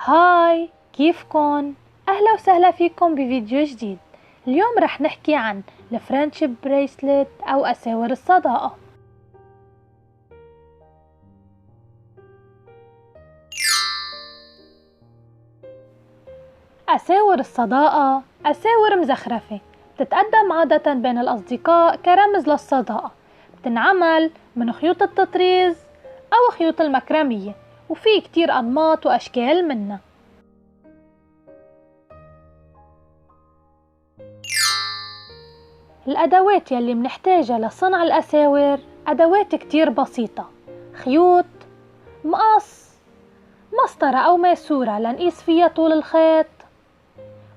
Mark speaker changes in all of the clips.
Speaker 1: هاي، كيفكن؟ أهلا وسهلا فيكم بفيديو جديد. اليوم رح نحكي عن الفرنشيب بريسلت أو أساور الصداقة. أساور الصداقة أساور مزخرفة بتتقدم عادة بين الأصدقاء كرمز للصداقة. بتنعمل من خيوط التطريز أو خيوط المكرمية، وفي كتير أنماط وأشكال منها. الأدوات يلي منحتاجها لصنع الأساور أدوات كتير بسيطة: خيوط، مقص، مسطرة أو ماسورة لنقيس فيها طول الخيط،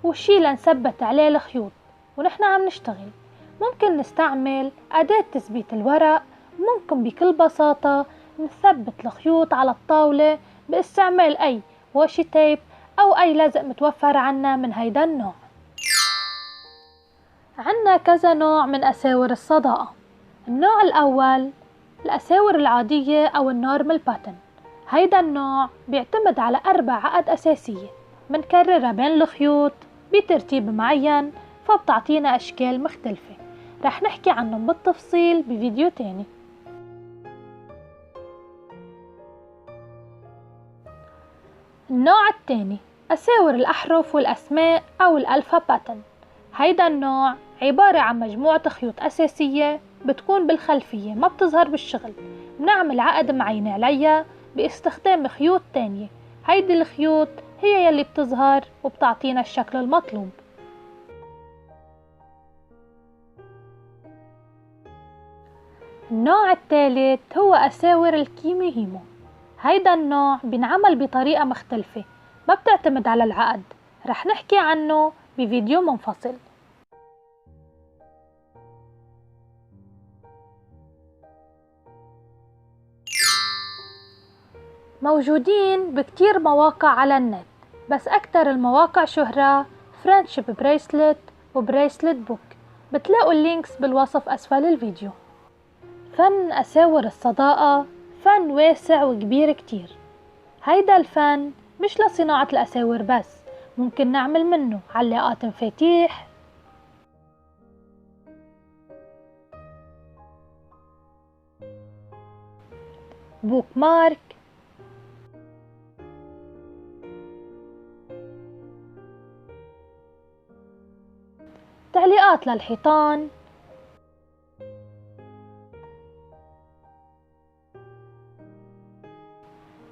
Speaker 1: وشي لنثبت عليه الخيوط ونحن عم نشتغل. ممكن نستعمل أداة تثبيت الورق. ممكن بكل بساطة نثبت الخيوط على الطاولة باستعمال أي واشي تيب أو أي لزق متوفر عنا من هيدا النوع. عنا كذا نوع من أساور الصداقة. النوع الأول الأساور العادية أو النورمال باتن. هيدا النوع بيعتمد على 4 عقد أساسية منكررها بين الخيوط بترتيب معين، فبتعطينا أشكال مختلفة. رح نحكي عنهم بالتفصيل بفيديو تاني. النوع الثاني أساور الأحرف والأسماء أو الألفا باتن. هيدا النوع عبارة عن مجموعة خيوط أساسية بتكون بالخلفية، ما بتظهر بالشغل. بنعمل عقد معين عليها باستخدام خيوط تانية. هيدي الخيوط هي يلي بتظهر وبتعطينا الشكل المطلوب. النوع الثالث هو أساور الكيميهيمو. هيدا النوع بينعمل بطريقة مختلفة، ما بتعتمد على العقد. رح نحكي عنه بفيديو منفصل. موجودين بكتير مواقع على النت، بس أكتر المواقع شهرة فرنشيب بريسلت وبريسلت بوك. بتلاقوا اللينكس بالوصف أسفل الفيديو. فن أساور الصداقة فن واسع وكبير كتير. هيدا الفن مش لصناعة الأساور بس، ممكن نعمل منه علاقات مفاتيح، بوك مارك، تعليقات للحيطان،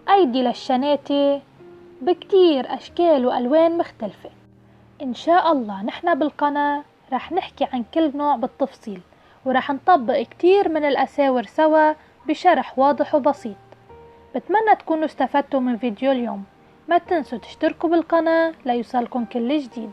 Speaker 1: أيدي للشناتة، بكتير أشكال وألوان مختلفة. إن شاء الله نحن بالقناة رح نحكي عن كل نوع بالتفصيل، ورح نطبق كتير من الأساور سوا بشرح واضح وبسيط. بتمنى تكونوا استفدتوا من فيديو اليوم. ما تنسوا تشتركوا بالقناة ليوصلكم كل جديد.